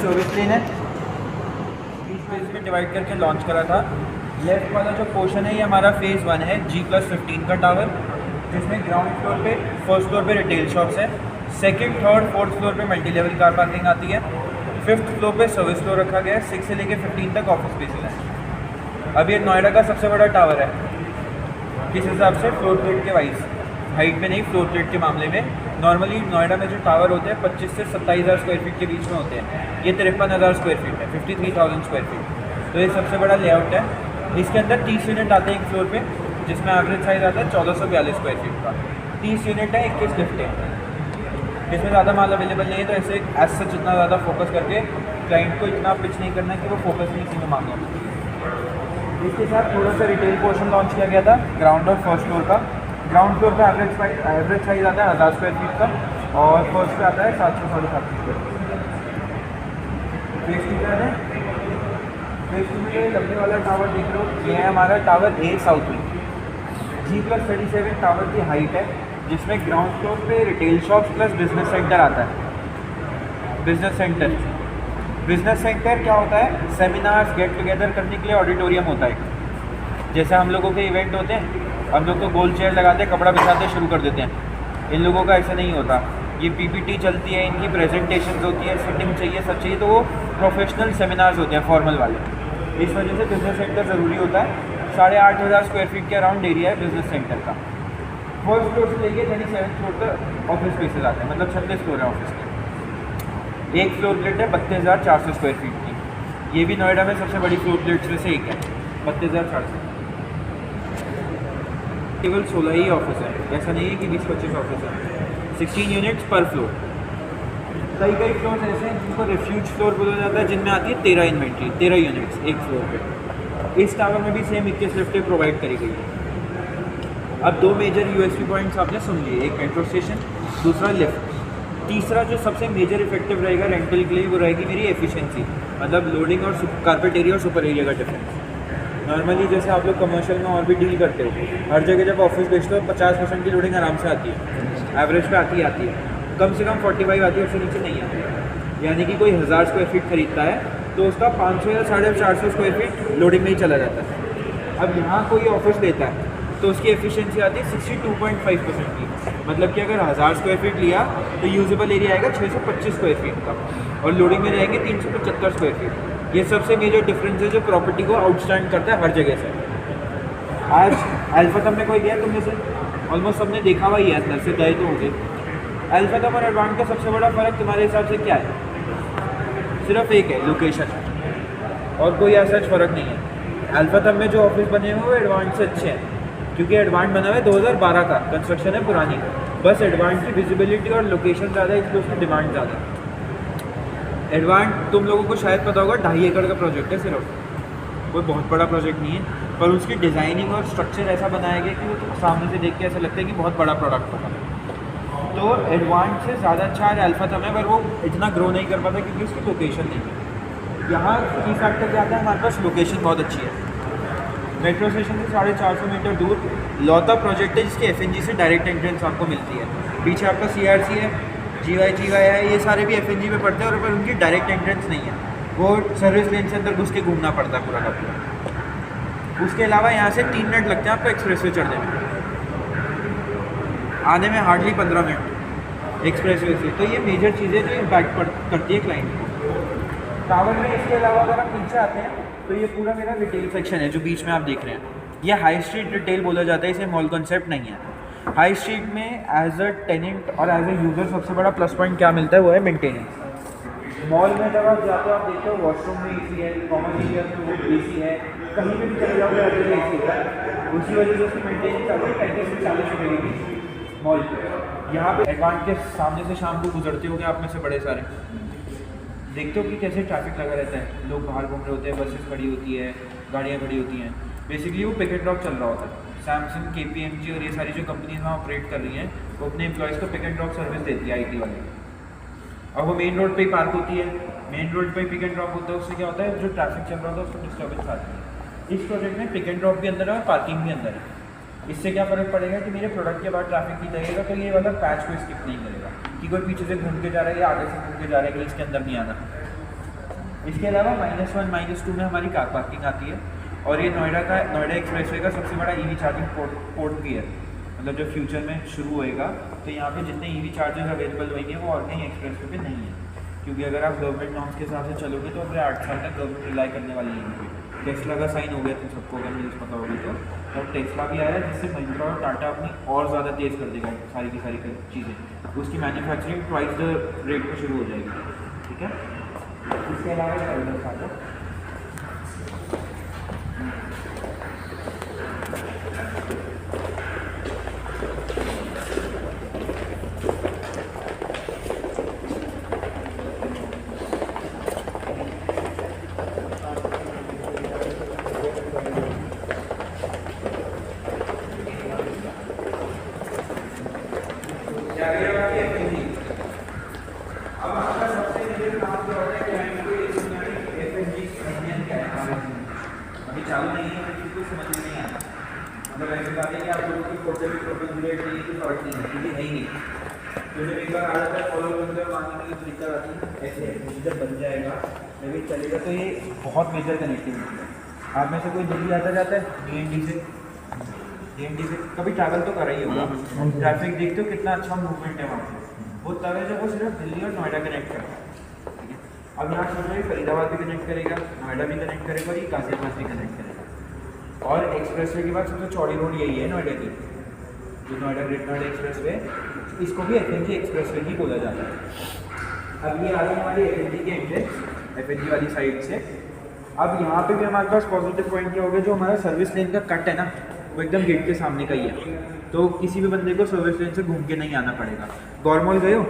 Service lane है, 20 phase में divide करके लॉन्च करा था। लेफ्ट वाला जो पोर्शन है ये हमारा फेज़ 1 है, G+15 का टावर, जिसमें ग्राउंड फ्लोर पे फर्स्ट फ्लोर पे रिटेल शॉप्स है, सेकंड थर्ड फोर्थ फ्लोर पे मल्टी लेवल कार पार्किंग आती है, फिफ्थ फ्लोर पे सर्विस फ्लोर रखा गया है, 6 से लेके 15 तक ऑफिस स्पेसेस है। अब ये नोएडा का सबसे बड़ा टावर है किस हिसाब से, फ्लोर प्लेट के वाइज, हाइट में नहीं, फ्लोर प्लेट के मामले में। नॉर्मली नोएडा में जो टावर होते हैं 25 से 27,000 स्क्वायर फीट के बीच में होते हैं, ये 53,000 स्क्वायर फीट है, 53,000 स्क्वायर फीट। तो ये सबसे बड़ा लेआउट है। इसके अंदर 30 यूनिट आते हैं एक फ्लोर पे, जिसमें एवरेज साइज आता है 1442 स्क्वायर फीट का। 30 यूनिट है, 21 लिफ्ट है, इसमें ज़्यादा माल अवेलेबल नहीं है, तो ऐसे एज सच इतना ज़्यादा फोकस करके क्लाइंट को इतना पिच नहीं करना है कि वो फोकस नहीं इसी में मांगे। इसके साथ थोड़ा सा रिटेल पोर्शन लॉन्च किया गया था ग्राउंड और फर्स्ट फ्लोर का। ग्राउंड फ्लोर का एवरेज साइज आता है 1000 स्क्वायर फीट का, और फर्स्ट पे आता है 700-750 स्क्वायर फीट। फेज 2 क्या है, फेज 2 में लंबे वाला टावर देख रहे हो, ये है हमारा टावर ए साउथ में, G+37 टावर की हाइट है, जिसमें ग्राउंड फ्लोर पे retail shops plus business centre आता है। बिजनेस सेंटर क्या होता है, सेमिनार्स गेट टुगेदर करने के लिए ऑडिटोरियम होता है। जैसे हम लोगों के इवेंट होते हैं, हम लोग तो गोल चेयर लगाते हैं, कपड़ा बिछाते शुरू कर देते हैं। इन लोगों का ऐसा नहीं होता, ये पीपीटी चलती है, इनकी प्रेजेंटेशंस होती है, सिटिंग चाहिए, सब चाहिए, तो वो प्रोफेशनल सेमिनार्स होते हैं फॉर्मल वाले। इस वजह से बिजनेस सेंटर ज़रूरी होता है। 8,500 स्क्वायर फीट के अराउंड एरिया है बिजनेस सेंटर का। फर्स्ट फ्लोर से लेके 27 फ्लोर तक ऑफिस स्पेसेस आते हैं, मतलब 36 फ्लोर है ऑफिस के। एक फ्लोर प्लेट है 32,400 स्क्वायर फीट की, ये भी नोएडा में सबसे बड़ी फ्लोर प्लेट्स में से एक है, 32,400। केवल 16 ही ऑफिस है, ऐसा नहीं है कि 20-25 ऑफिस है। 16 यूनिट्स पर फ्लोर। कई फ्लोर्स ऐसे हैं जिनको रिफ्यूज फ्लोर बोला जाता है, जिनमें आती है 13 इन्वेंट्री, 13 यूनिट्स एक फ्लोर पे। इस टावर में भी सेम 21 लिफ्टें प्रोवाइड करी गई है। अब दो मेजर यूएसपी पॉइंट्स आपने सुन लिए, एक मेट्रो स्टेशन, दूसरा लिफ्ट। तीसरा जो सबसे मेजर इफेक्टिव रहेगा रेंटल के लिए, वो रहेगी मेरी एफिशिएंसी, मतलब लोडिंग और कारपेट एरिया और सुपर एरिया का डिफरेंस। नॉर्मली जैसे आप लोग कमर्शियल में और भी डील करते हो, हर जगह जब ऑफिस बेचते हो 50% की लोडिंग आराम से आती है, एवरेज पे आती है, कम से कम 45 आती है, उससे नीचे नहीं आती। यानी कि कोई 1000 स्क्वायर फीट खरीदता है तो उसका 500 या 450 स्क्वायर फीट लोडिंग में ही चला जाता है। अब यहाँ कोई ऑफिस लेता है तो उसकी एफिशिएंसी आती है 62.5% की, मतलब कि अगर 1000 स्क्वायर फीट लिया तो यूजेबल एरिया आएगा 625 स्क्वायर फीट का, और लोडिंग में रहेंगे 375 स्क्वायर फीट। ये सबसे मेजर डिफरेंस है जो प्रॉपर्टी को आउटस्टैंड करता है हर जगह से। आज अल्फातम में कोई गया तुमने से, ऑलमोस्ट सबने देखा हुआ ही है, अंदर से गए तो होंगे। अल्फातम और एडवांस का सबसे बड़ा फ़र्क तुम्हारे हिसाब से क्या है? सिर्फ एक है, लोकेशन, और कोई ऐसा फ़र्क नहीं है। अल्फातम में जो ऑफिस बने हुए वो एडवांस से अच्छे हैं, क्योंकि एडवांस बना हुआ है 2012 का, कंस्ट्रक्शन है पुरानी, बस एडवांस की विजिबिलिटी और लोकेशन ज़्यादा है, इसलिए उसकी डिमांड ज़्यादा है। एडवांस तुम लोगों को शायद पता होगा 2.5 एकड़ का प्रोजेक्ट है सिर्फ, कोई बहुत बड़ा प्रोजेक्ट नहीं है, पर उसकी डिज़ाइनिंग और स्ट्रक्चर ऐसा बनाया गया कि वो तो सामने से देख के ऐसा लगता है कि बहुत बड़ा प्रोडक्ट होगा। तो एडवांस से ज़्यादा अच्छा है अल्फातम है, पर वो इतना ग्रो नहीं कर पाता क्योंकि उसकी लोकेशन नहीं है। यहाँ की फैक्टर क्या आता है, हमारे पास लोकेशन बहुत अच्छी है। मेट्रो स्टेशन से 450 मीटर दूर लौता प्रोजेक्ट है जिसके एफएनजी से डायरेक्ट एंट्रेंस आपको मिलती है। पीछे आपका सीआरसी है, जीवाई है, ये सारे भी एफएनजी में पड़ते हैं, और पर उनकी डायरेक्ट एंट्रेंस नहीं है, वो सर्विस लेन से अंदर घुस के घूमना पड़ता है पूरा का पूरा। उसके अलावा यहाँ से 3 मिनट लगते हैं आपको एक्सप्रेस वे चढ़ने में, आने में हार्डली 15 मिनट एक्सप्रेस वे से। तो ये मेजर चीज़ें जो इम्पैक्ट करती है क्लाइंट को। टावर में इसके अलावा अगर आप नीचे आते हैं तो ये पूरा मेरा रिटेल सेक्शन है जो बीच में आप देख रहे हैं, ये हाई स्ट्रीट रिटेल बोला जाता है, इसे मॉल कॉन्सेप्ट नहीं है। हाई स्ट्रीट में एज अ टेनेंट और एज अ यूज़र सबसे बड़ा प्लस पॉइंट क्या मिलता है, वो है मेंटेनेंस। मॉल में जब आप जाते हो आप देखते हो वॉशरूम में एसी है, कॉमन एरिया में एसी है, कहीं भी चले जाओगे हर जगह एसी होता है, उसी वजह से उसकी मेंटेनेंस आती है 35 से 40 रुपये की मॉल पर। यहाँ पे एडवांस के सामने से शाम को गुजरते हो गए आप में से बड़े सारे, देखते हो कि कैसे ट्रैफिक लगा रहता है, लोग बाहर घूम रहे होते हैं, बसेस खड़ी होती है, गाड़ियाँ खड़ी होती हैं, बेसिकली वो पिक एंड ड्रॉप चल रहा होता है। सैमसंग, KPMG और ये सारी जो कंपनीज वहाँ ऑपरेट कर रही हैं वो अपने एम्प्लॉयज़ को पिक एंड ड्रॉप सर्विस देती है IT वाले, और वो मेन रोड पे ही पार्क होती है। मेन रोड पे पिक एंड ड्रॉप होता है, उससे क्या होता है जो ट्रैफिक चल रहा होता है उसको डिस्टर्बेंस आती है। इस प्रोजेक्ट में पिक एंड ड्रॉप भी अंदर है और पार्किंग भी अंदर है। इससे क्या फ़र्क पड़ेगा कि मेरे प्रोडक्ट के बाद ट्रैफिक नहीं लगेगा, तो ये वाला पैच को स्किप नहीं करेगा कि कोई पीछे से घूम के जा रहा है या आगे से घूम के जा रहा है कि इसके अंदर नहीं आना। इसके अलावा -1 -2 में हमारी कार पार्किंग आती है, और ये नोएडा एक्सप्रेसवे का सबसे बड़ा ईवी चार्जिंग पोर्ट भी है। मतलब जब फ्यूचर में शुरू होएगा तो यहाँ पे जितने ईवी चार्जर्स अवेलेबल होंगे वो और कहीं एक्सप्रेसवे पे नहीं है, क्योंकि अगर आप गवर्नमेंट नॉर्म्स के हिसाब से चलोगे तो अगले 8 साल तक गवर्नमेंट रिलाई करने वाली है। टेस्ला का साइन हो गया तुम सबको, अगर न्यूज़ पता होगी तो। और टेस्ला भी आया है जिससे महिंद्रा और टाटा अपनी और ज़्यादा तेज़ कर देगा सारी की सारी चीज़ें, उसकी मैन्युफैक्चरिंग ट्वाइस द रेट पर शुरू हो जाएगी। ठीक है, इसके अलावा चालू नहीं है तो किसी को समझ में नहीं आता। मतलब ऐसी बात है कि आप लोगों की फोटो भी प्रोपेंजुलेट नहीं है, फर्क नहीं है, क्योंकि है ही नहीं। तो जब एक बार आ जाता है फॉलो करके मांगने की दिक्कत आती है, ऐसे जब बन जाएगा लेकिन चलेगा तो ये बहुत मेजर कनेक्टिविटी है। आप में से कोई दिल्ली आता जाता है डीएनडी से कभी ट्रैवल तो करा ही होगा, ट्रैफिक देखते हो कितना अच्छा मूवमेंट है वहाँ से। वो तब है जब वो सिर्फ दिल्ली और नोएडा कनेक्ट करता है। अब यहाँ सोच रहे फरीदाबाद भी कनेक्ट करेगा, नोएडा भी कनेक्ट करेगा और ये गाजियाबाद भी कनेक्ट करेगा। और एक्सप्रेसवे के बाद सबसे चौड़ी रोड यही है नोएडा की, जो नोएडा ग्रेट नोएडा एक्सप्रेसवे, इसको भी एफएनजी एक्सप्रेसवे ही बोला जाता है। अब ये आ गई हमारी एफएनजी के एंट्रेंस, एफएनजी वाली साइड से। अब यहाँ पे भी हमारे पास पॉजिटिव पॉइंट क्या हो गया, जो हमारा सर्विस लेन का कट है ना, वो एकदम गेट के सामने का ही है, तो किसी भी बंदे को सर्विस लेन से घूम के नहीं आना पड़ेगा। गौरमॉल गए हो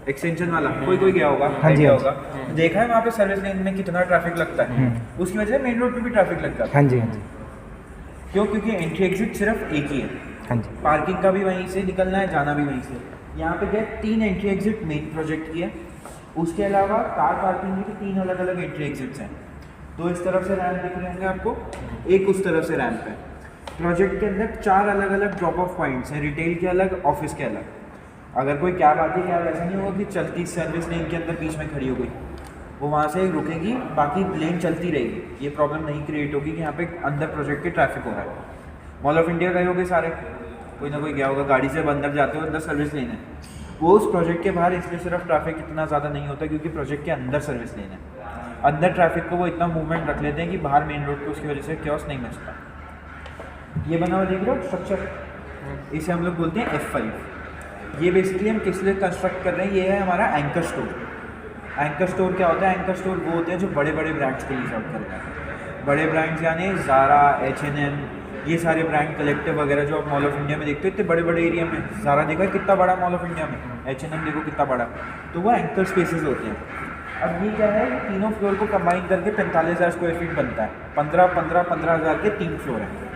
एक्सटेंशन वाला, कोई गया होगा, हाँ जी, होगा, देखा है वहाँ पे सर्विस लेन में कितना ट्रैफिक लगता है, उसकी वजह से मेन रोड पे भी ट्रैफिक लगता है। हाँ जी, हाँ जी। क्यों? क्योंकि एंट्री एग्जिट सिर्फ एक ही है। हाँ जी। पार्किंग का भी वहीं से निकलना है, जाना भी वहीं से। यहाँ पे क्या 3 एंट्री एग्जिट मेन प्रोजेक्ट की है, उसके अलावा कार पार्किंग की 3 अलग अलग एंट्री एग्जिट्स हैं। तो इस तरफ से रैम्प दिख रहे होंगे आपको, एक उस तरफ से रैम्प है। प्रोजेक्ट के अंदर 4 अलग अलग ड्रॉप ऑफ पॉइंट्स हैं, रिटेल के अलग, ऑफिस के अलग। अगर कोई कैब आती है, कैब ऐसा नहीं होगा कि चलती सर्विस लेन के अंदर बीच में खड़ी हो गई, वो वहाँ से रुकेगी, बाकी लेन चलती रहेगी। ये प्रॉब्लम नहीं क्रिएट होगी कि यहाँ पे अंदर प्रोजेक्ट के ट्रैफिक हो रहा है। मॉल ऑफ इंडिया गए होगे सारे, कोई ना कोई गया होगा, गाड़ी से अंदर जाते हो, अंदर सर्विस लेन है, वो उस प्रोजेक्ट के बाहर इसलिए सिर्फ ट्रैफिक इतना ज़्यादा नहीं होता क्योंकि प्रोजेक्ट के अंदर सर्विस लेन है। अंदर ट्रैफिक को वो इतना मूवमेंट रख लेते हैं कि बाहर मेन रोड पे उसकी वजह से क्योस नहीं मचता। ये बना हुआ देख रहे हो स्ट्रक्चर, इसे हम लोग बोलते हैं F5। ये बेसिकली हम किस लिए कंस्ट्रक्ट कर रहे हैं, ये है हमारा एंकर स्टोर। एंकर स्टोर क्या होता है? एंकर स्टोर वो होते हैं जो बड़े बड़े ब्रांड्स के लिए सर्व कर रहे हैं। बड़े ब्रांड्स यानी ज़ारा, H&M, ये सारे ब्रांड कलेक्टिव वगैरह जो आप मॉल ऑफ इंडिया में देखते हो, इतने बड़े बड़े एरिया में। ज़ारा देखो कितना बड़ा मॉल ऑफ इंडिया में, H&M देखो कितना बड़ा, तो वो एंकर स्पेसेस होते हैं। अब ये क्या है, तीनों फ्लोर को कंबाइन करके 45,000 स्क्वायर फीट बनता है। 15,000 के 3 फ्लोर हैं।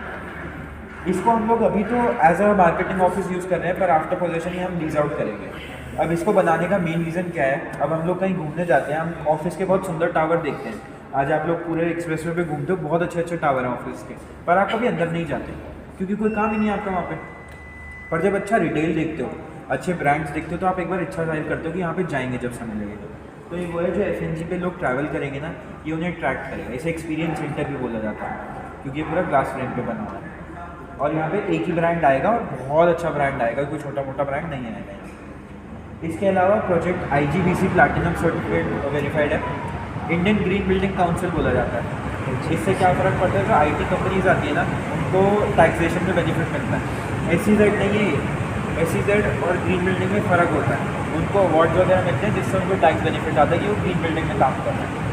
इसको हम लोग अभी तो as a marketing office use कर रहे हैं, पर आफ्टर पोजेशन ही हम लीज आउट करेंगे। अब इसको बनाने का मेन रीज़न क्या है, अब हम लोग कहीं घूमने जाते हैं, हम ऑफिस के बहुत सुंदर टावर देखते हैं। आज आप लोग पूरे एक्सप्रेसवे पे घूमते हो, बहुत अच्छे अच्छे टावर हैं ऑफिस के, पर आप कभी अंदर नहीं जाते क्योंकि कोई काम ही नहीं है आपका वहाँ पे। पर जब अच्छा रिटेल देखते हो, अच्छे ब्रांड्स देखते हो, तो आप एक बार इच्छा जाहिर करते हो कि यहाँ पे जाएंगे जब समय लगेगा। तो ये वो है जो एफएनजी पे लोग ट्रैवल करेंगे ना, ये उन्हें अट्रैक्ट करेगा। इसे एक्सपीरियंस सेंटर भी बोला जाता है क्योंकि ये पूरा ग्लास फ्रेम पे बना हुआ है। और यहाँ पे एक ही ब्रांड आएगा और बहुत अच्छा ब्रांड आएगा, कोई छोटा मोटा ब्रांड नहीं आएगा। इसके अलावा project IGBC platinum certificate verified है, इंडियन ग्रीन बिल्डिंग काउंसिल बोला जाता है। इससे क्या फ़र्क पड़ता है, जो IT कंपनीज आती है ना, उनको टैक्सेशन में बेनिफिट मिलता है। SEZ नहीं है ये, SEZ और ग्रीन बिल्डिंग में फ़र्क होता है। उनको अवार्ड वगैरह मिलते हैं जिससे उनको टैक्स बेनिफिट आता है कि वो ग्रीन बिल्डिंग में काम कर रहे हैं।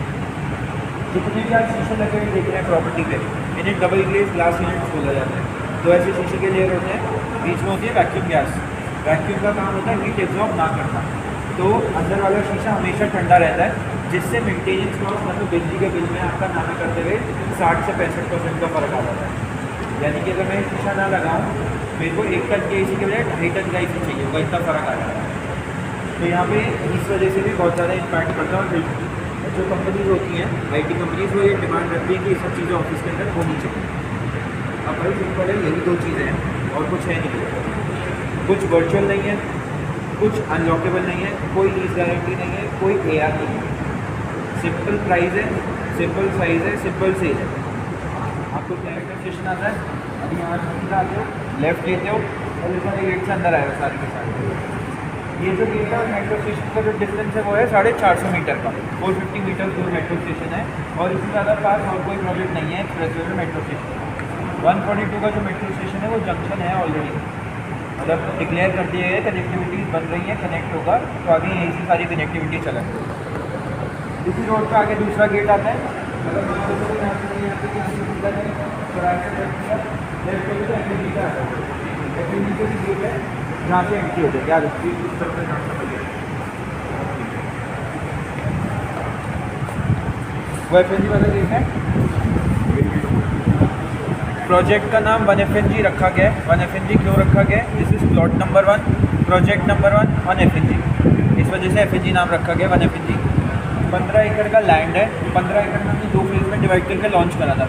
जितने भी आज शीशे लगे हुए देख रहे हैं प्रॉपर्टी पे, इन्हें डबल ग्लेज ग्लास यूनिट्स बोला जाता है। दो ऐसे शीशे के लेयर होते हैं, बीच में होती है वैक्यूम गैस। वैक्यूम का काम होता है हीट एब्जॉर्ब ना करना, तो अंदर वाला शीशा हमेशा ठंडा रहता है, जिससे मेंटेनेंस कॉस्ट मतलब बिजली के बिल में आपका नाना करते हुए 60 से 65% का फ़र्क आ जाता है। यानी कि अगर मैं शीशा ना लगाऊँ, मेरे को 1 टन के AC के बजाय 2.5 टन का AC चाहिए होगा, इतना फ़र्क आ जाता है। तो यहाँ पे इस वजह से भी बहुत ज़्यादा इम्पैक्ट पड़ता है। और जो कंपनीज होती हैं IT कंपनीज, वो ये डिमांड रखती हैं कि ये सब चीज़ें ऑफिस के अंदर होनी चाहिए। अब भाई सिंपल है, यही 2 चीज़ें हैं और कुछ है नहीं। कुछ वर्चुअल नहीं है, कुछ अनलॉकेबल नहीं है, कोई लीज गारंटी नहीं है, कोई AR नहीं है। सिंपल प्राइस है, सिंपल साइज़ है, सिंपल सेल है। आपको क्या मेट्रो स्टेशन आता है, अभी यहाँ से आते हो, लेफ्ट लेते हो और इस वाले गेट से अंदर आएगा सारे के सारे। ये जो गेट है और मेट्रो स्टेशन का जो डिस्टेंस है वो है 450 मीटर का, 450 मीटर दूर मेट्रो स्टेशन है। और इससे ज़्यादा पास और कोई प्रोजेक्ट नहीं है एक्सप्रेसवे में मेट्रो स्टेशन। 142 का जो मेट्रो स्टेशन है वो जंक्शन है ऑलरेडी, मतलब डिक्लेयर कर दिए गए, कनेक्टिविटीज़ बन रही है, कनेक्ट होगा तो आगे यहीं से सारी कनेक्टिविटी चलेगी। इसी रोड पर आगे दूसरा गेट आता है, अगर गेट है जहाँ से एंट्री हो जाएगी। याद वो FNG वाला गेट है। प्रोजेक्ट का नाम 1FNG रखा गया है। 1FNG क्यों रखा गया है? This is plot number 1, project number 1, 1FNG। इस वजह से FNG नाम रखा गया 1FNG। 15 एकड़ का लैंड है। 15 एकड़ में हमने 2 फेज में डिवाइड करके लॉन्च करा था।